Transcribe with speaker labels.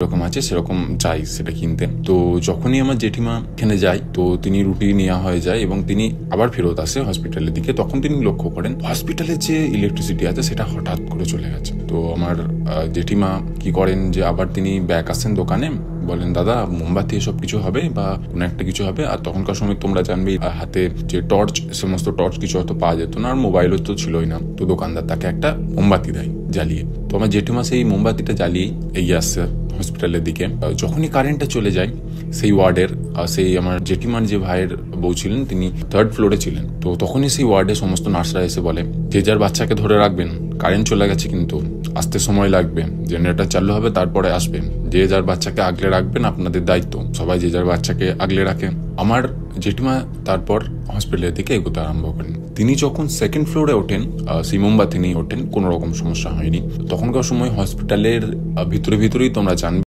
Speaker 1: এরকম আছে সেরকম যাই সেটা কিনতে। তো যখনই আমার জেঠিমা এখানে যায় তো তিনি রুটি নেওয়া হয়ে যায় এবং তিনি আবার ফেরত আসে হসপিটালের দিকে। তখন তিনি লক্ষ্য করেন হসপিটালের যে ইলেকট্রিসিটি আছে সেটা হঠাৎ করে চলে গেছে। তো আমার জেঠিমা কি করেন যে আবার তিনি ব্যাক আসেন দোকানে, বলেন দাদা মোমবাতি এসব কিছু হবে বা কোনো একটা কিছু হবে। আর তখনকার সময় তোমরা জানবেই হাতে যে টর্চ, সমস্ত টর্চ কিছু হয়তো পাওয়া যেত না, আর মোবাইলও তো ছিলই না। তো দোকানদার তাকে একটা মোমবাতি দেয় জ্বালিয়ে। তো আমার জেঠিমা সেই মোমবাতিটা জ্বালিয়ে এগিয়ে আসছে হসপিটালের দিকে। যখনই কারেন্টটা চলে যায় সেই ওয়ার্ডের, সেই আমার জেঠিমার যে ভাইয়ের বউ ছিলেন তিনি 3rd ফ্লোরে ছিলেন। তো তখনই সেই ওয়ার্ডে সমস্ত নার্সরা এসে বলে যে যার বাচ্চাকে ধরে রাখবেন, কারেন্ট চলে গেছে কিন্তু আসতে সময় লাগবে, জেনারেটর চালু হবে তারপরে আসবেন, যে যার বাচ্চাকে আগলে রাখবেন, আপনাদের দায়িত্ব। সবাই যে যার বাচ্চাকে আগলে রাখে। আমার জেঠিমা তারপর হসপিটালের দিকে এগোতে আরম্ভ করেন। তিনি যখন 2nd ফ্লোরে ওঠেন, সেই মোমবাতি নিয়ে ওঠেন, কোনো রকম সমস্যা হয়নি। তখনকার সময় হসপিটালের ভিতরেই তোমরা জানবে